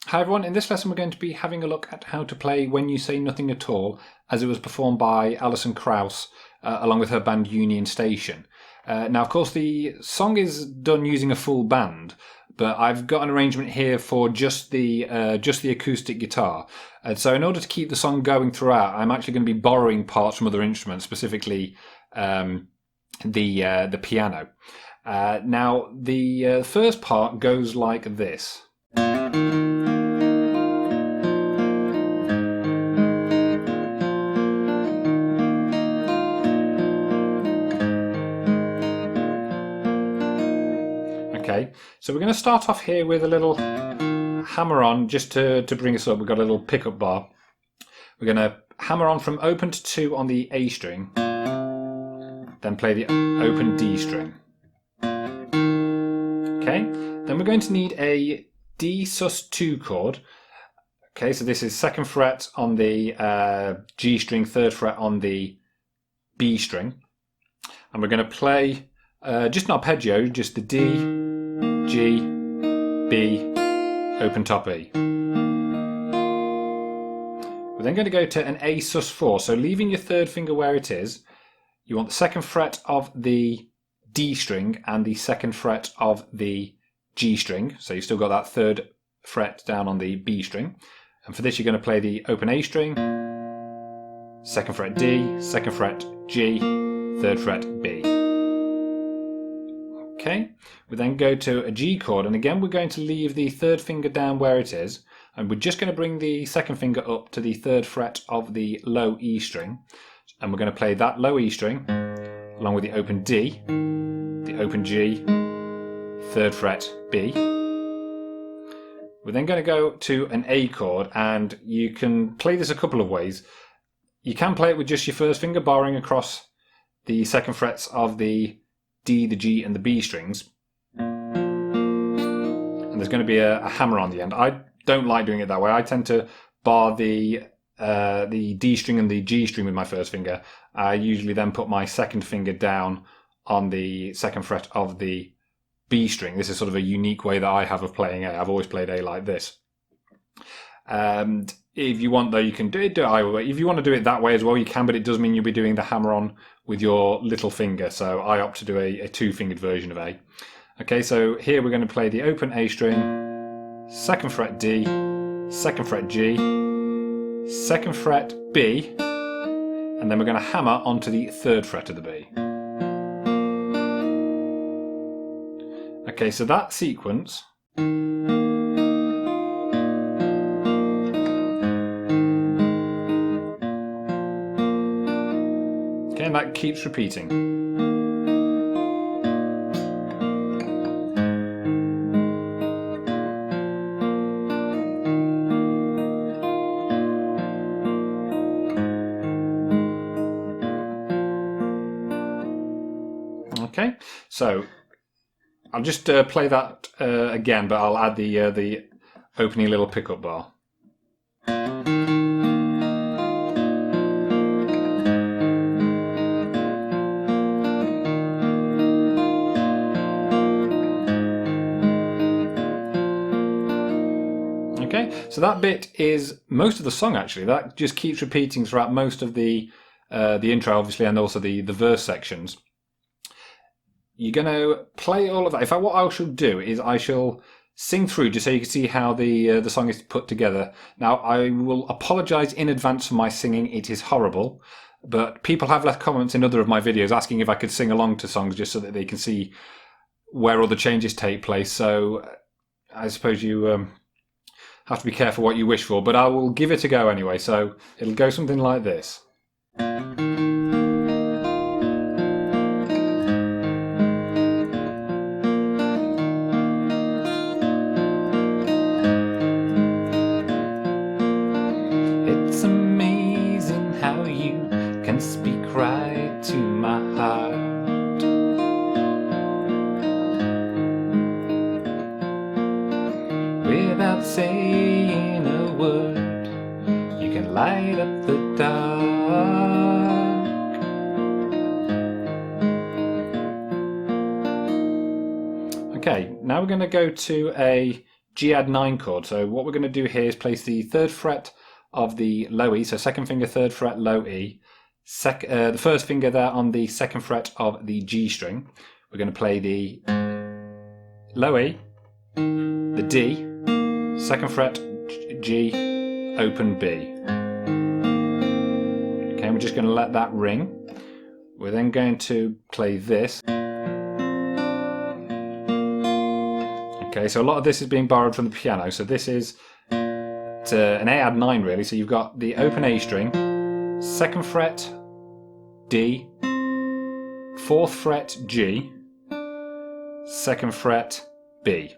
Hi everyone, in this lesson we're going to be having a look at how to play When You Say Nothing at All, as it was performed by Alison Krauss along with her band Union Station. Now of course the song is done using a full band, but I've got an arrangement here for just the acoustic guitar. So in order to keep the song going throughout, I'm actually going to be borrowing parts from other instruments, specifically the piano. Now the first part goes like this. Okay, so we're going to start off here with a little hammer on just to bring us up. We've got a little pickup bar. We're going to hammer on from open to 2 on the A string, then play the open D string. Okay, then we're going to need a D sus2 chord. Okay, so this is 2nd fret on the G string, 3rd fret on the B string. And we're going to play just an arpeggio, just the D, G, B, open top E. We're then going to go to an A sus4, so leaving your 3rd finger where it is, you want the 2nd fret of the D string and the 2nd fret of the G string, so you've still got that 3rd fret down on the B string. And for this you're going to play the open A string, 2nd fret D, 2nd fret G, 3rd fret B. Okay, we then go to a G chord, and again we're going to leave the 3rd finger down where it is, and we're just going to bring the 2nd finger up to the 3rd fret of the low E string, and we're going to play that low E string along with the open D, the open G, 3rd fret B. We're then going to go to an A chord, and you can play this a couple of ways. You can play it with just your 1st finger barring across the 2nd frets of the D, the G and the B strings, and there's going to be a hammer on the end. I don't like doing it that way. I tend to bar the D string and the G string with my 1st finger. I usually then put my 2nd finger down on the 2nd fret of the B string. This is sort of a unique way that I have of playing A. I've always played A like this. And if you want, though, you can do it either way. If you want to do it that way as well, you can, but it does mean you'll be doing the hammer on with your little finger. So I opt to do a 2-fingered version of A. Okay, so here we're going to play the open A string, 2nd fret D, 2nd fret G, 2nd fret B, and then we're going to hammer onto the 3rd fret of the B. Okay, so that sequence and that keeps repeating. Okay, so I'll just play that again, but I'll add the opening little pickup bar. Okay, so that bit is most of the song actually. That just keeps repeating throughout most of the intro, obviously, and also the verse sections. You're going to play all of that. In fact, what I shall do is I shall sing through just so you can see how the song is put together. Now, I will apologise in advance for my singing. It is horrible, but people have left comments in other of my videos asking if I could sing along to songs just so that they can see where all the changes take place. So I suppose you have to be careful what you wish for, but I will give it a go anyway. So it'll go something like this. It's amazing how you can speak right to my heart. Without saying a word, you can light up the dark. Okay, now we're going to go to a G add 9 chord. So what we're going to do here is place the 3rd fret of the low E, so 2nd finger, 3rd fret, low E, the 1st finger there on the 2nd fret of the G string. We're going to play the low E, the D, 2nd fret, G, open B. Okay, we're just going to let that ring. We're then going to play this. Okay, so a lot of this is being borrowed from the piano. So this is an A add 9 really. So you've got the open A string, 2nd fret D, 4th fret G, 2nd fret B.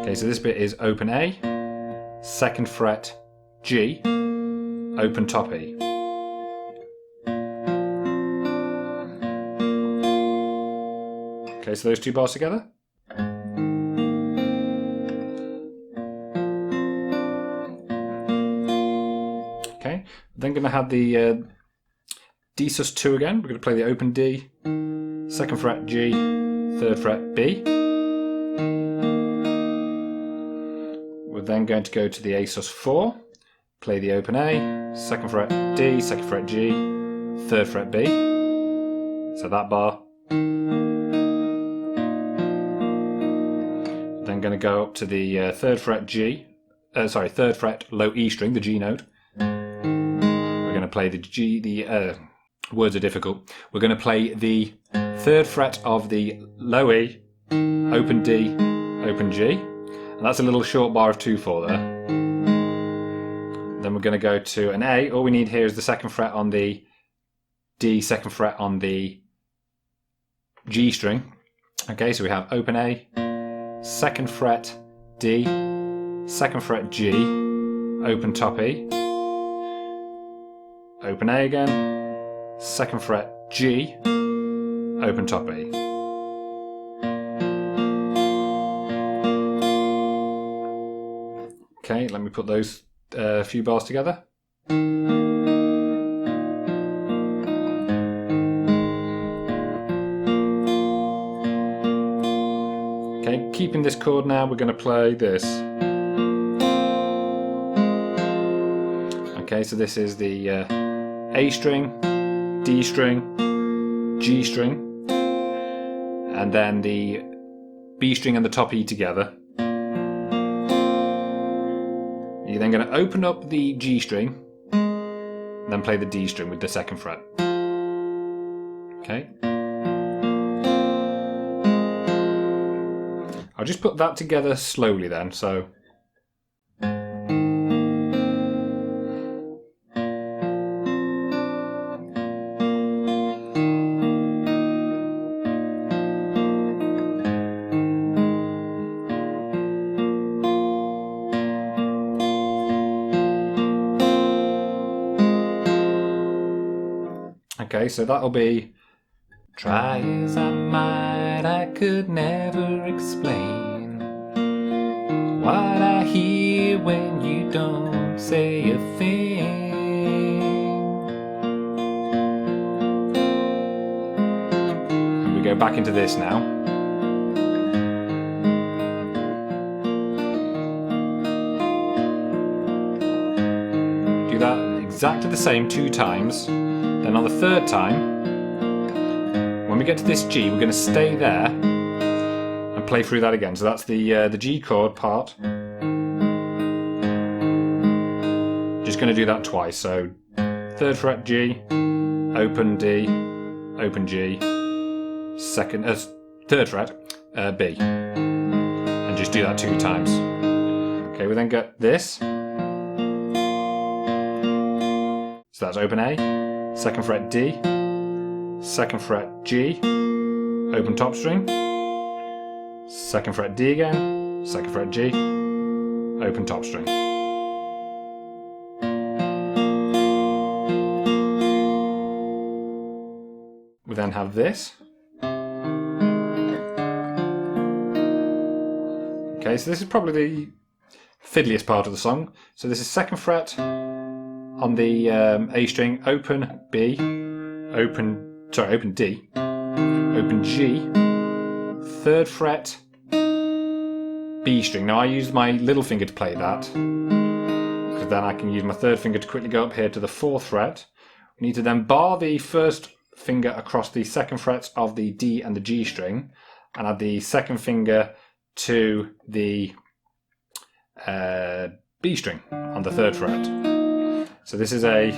Okay, so this bit is open A, 2nd fret G, open top E. Okay, so those two bars together. Okay, then going to have the D sus2 again. We're going to play the open D, 2nd fret G, 3rd fret B. We're then going to go to the A sus4, play the open A, 2nd fret D, 2nd fret G, 3rd fret B. So that bar. Then going to go up to the 3rd fret G, 3rd fret low E string, the G note. We're going to play the G, words are difficult. We're going to play the 3rd fret of the low E, open D, open G. And that's a little short bar of 2/4 there. Then we're going to go to an A. All we need here is the 2nd fret on the D, 2nd fret on the G string. Okay, so we have open A, 2nd fret D, 2nd fret G, open top E, open A again, 2nd fret G, open top E. Okay, let me put those few bars together. Okay, keeping this chord now, we're going to play this. Okay, so this is the A string, D string, G string, and then the B string and the top E together. You're then going to open up the G string, then play the D string with the 2nd fret. Okay. I'll just put that together slowly then, so. Okay, so that'll be try as I might, I could never explain what I hear when you don't say a thing. We go back into this now. Do that exactly the same 2 times. Then on the 3rd time, when we get to this G, we're going to stay there and play through that again. So that's the G chord part. Just going to do that twice. So 3rd fret G, open D, open G, 3rd fret B, and just do that 2 times. Okay, we then get this. So that's open A, 2nd fret D, 2nd fret G, open top string, 2nd fret D again, 2nd fret G, open top string. We then have this. Okay, so this is probably the fiddliest part of the song. So this is 2nd fret on the A string, open B, open D, open G, 3rd fret, B string. Now I use my little finger to play that, because then I can use my 3rd finger to quickly go up here to the 4th fret. We need to then bar the 1st finger across the 2nd frets of the D and the G string, and add the 2nd finger to the B string on the 3rd fret. So this is a,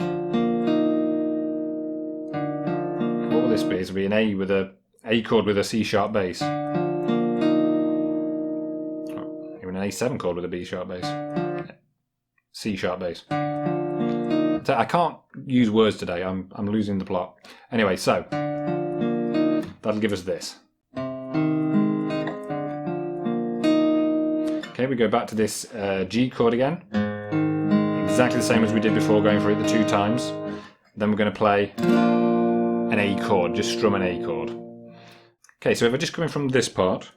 what will this be? This will be an A with a A chord with a C sharp bass. Even an A7 chord with a B sharp bass. C sharp bass. So I can't use words today, I'm losing the plot. Anyway, so that'll give us this. Okay, we go back to this G chord again. Exactly the same as we did before, going through it the 2 times. Then we're going to play an A chord, just strum an A chord. Okay, so if I just come in from this part.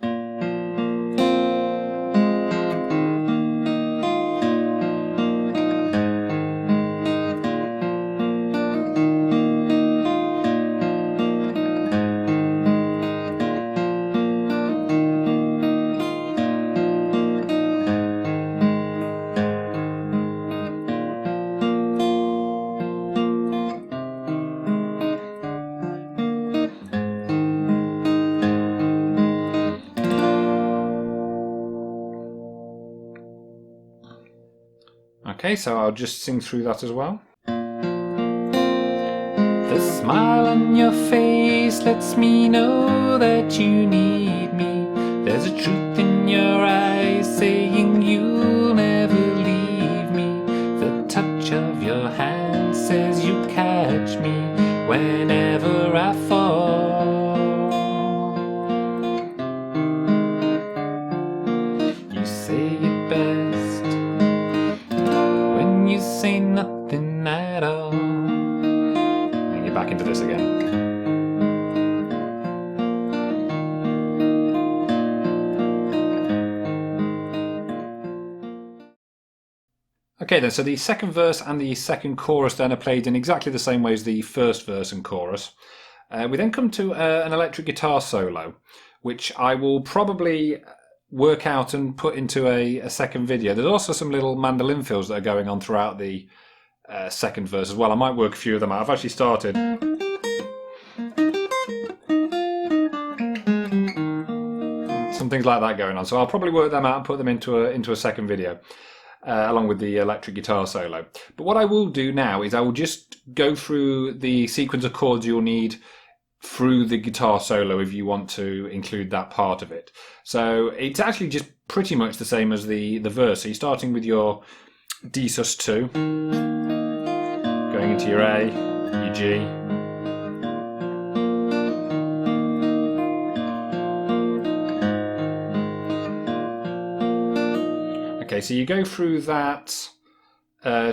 Okay, so I'll just sing through that as well. The smile on your face lets me know that you need me. There's a truth in your eyes saying you'll never leave me. The touch of your hand says you'll catch me whenever I fall. You say it best when you say nothing at all. And get back into this again. Okay then, so the 2nd verse and the 2nd chorus then are played in exactly the same way as the 1st verse and chorus. We then come to an electric guitar solo, which I will probably work out and put into a 2nd video. There's also some little mandolin fills that are going on throughout the 2nd verse as well. I might work a few of them out. I've actually started. Some things like that going on. So I'll probably work them out and put them into a 2nd video. Along with the electric guitar solo. But what I will do now is I will just go through the sequence of chords you'll need through the guitar solo if you want to include that part of it. So it's actually just pretty much the same as the verse. So you're starting with your D sus2, going into your A, your G, okay, so you go through that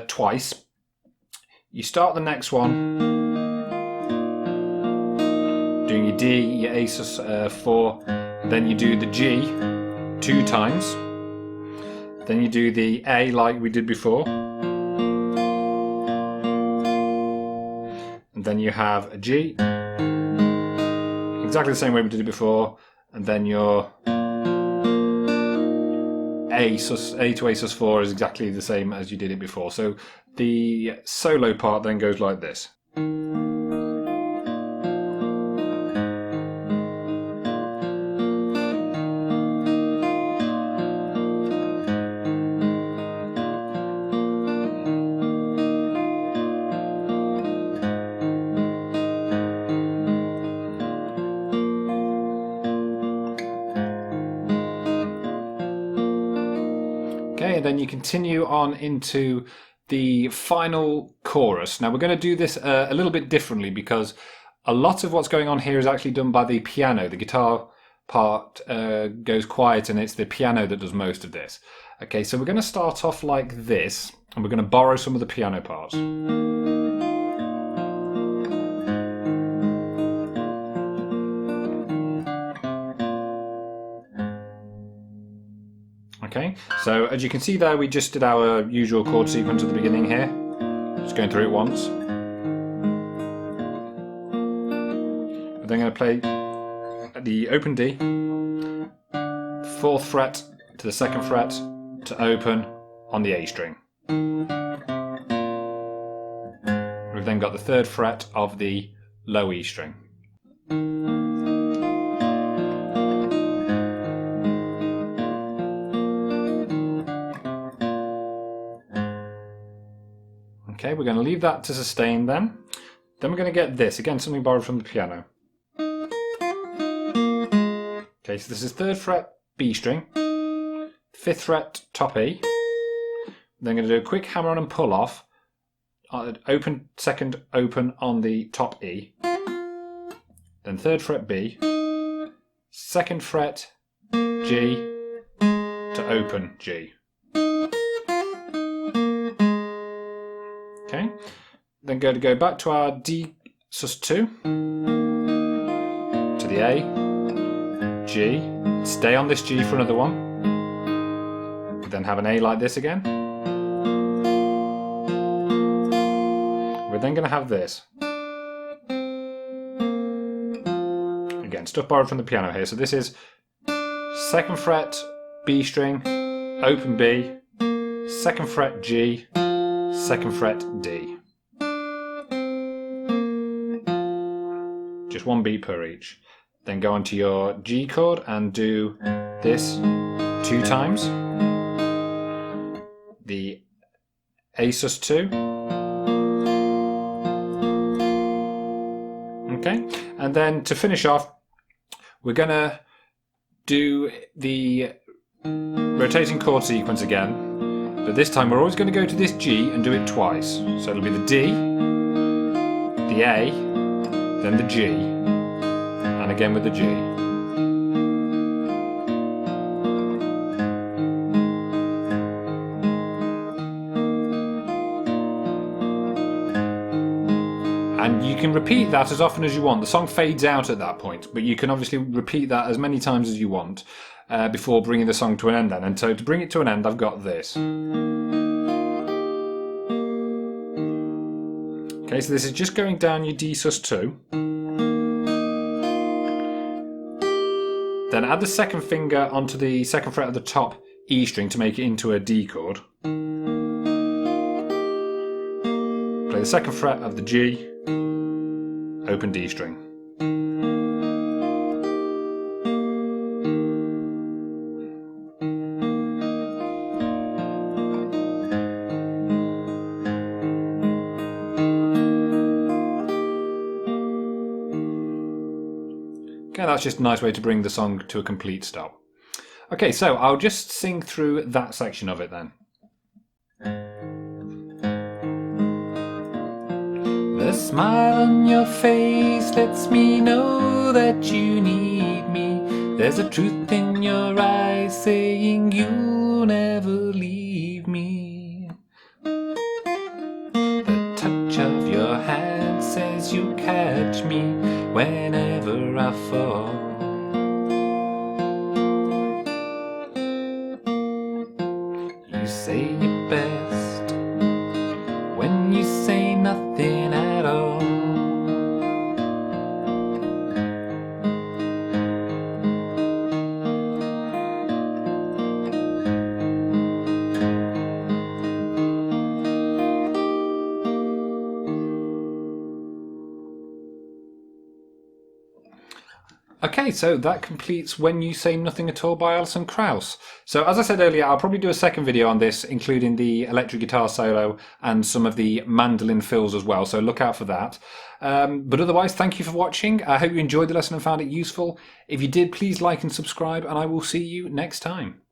twice. You start the next one doing your D, your A sus4, then you do the G 2 times, then you do the A like we did before, and then you have a G, exactly the same way we did it before, and then your A to A sus4 is exactly the same as you did it before. So the solo part then goes like this. Okay, and then you continue on into the final chorus. Now we're going to do this a little bit differently because a lot of what's going on here is actually done by the piano. The guitar part goes quiet and it's the piano that does most of this. Okay, so we're going to start off like this and we're going to borrow some of the piano parts. Okay, so as you can see there, we just did our usual chord sequence at the beginning here. Just going through it once. We're then going to play the open D, 4th fret to the 2nd fret to open on the A string. We've then got the 3rd fret of the low E string. Okay, we're going to leave that to sustain then. Then we're going to get this, again something borrowed from the piano. Okay, so this is 3rd fret B string, 5th fret top E. Then I'm going to do a quick hammer on and pull off, open, 2nd open on the top E. Then 3rd fret B, 2nd fret G to open G. Okay, then going to go back to our D sus2 to the A, G, stay on this G for another one, then have an A like this again. We're then going to have this. Again, stuff borrowed from the piano here. So this is 2nd fret B string, open B, 2nd fret G, 2nd fret D. Just one beat per each. Then go onto your G chord and do this 2 times. The A sus2. Okay, and then to finish off, we're gonna do the rotating chord sequence again. But this time we're always going to go to this G and do it twice. So it'll be the D, the A, then the G, and again with the G. And you can repeat that as often as you want. The song fades out at that point, but you can obviously repeat that as many times as you want. Before bringing the song to an end then. And so to bring it to an end, I've got this. Okay, so this is just going down your D sus2. Then add the 2nd finger onto the 2nd fret of the top E string to make it into a D chord. Play the 2nd fret of the G, open D string. Okay, that's just a nice way to bring the song to a complete stop. Okay, so I'll just sing through that section of it then. The smile on your face lets me know that you need me. There's a truth in your eyes saying you'll never leave me. The touch of your hand says you'll catch me whenever I fall. You say it best when you say nothing at all. Okay, so that completes When You Say Nothing At All by Alison Krauss. So as I said earlier, I'll probably do a second video on this, including the electric guitar solo and some of the mandolin fills as well, so look out for that. But otherwise, thank you for watching. I hope you enjoyed the lesson and found it useful. If you did, please like and subscribe, and I will see you next time.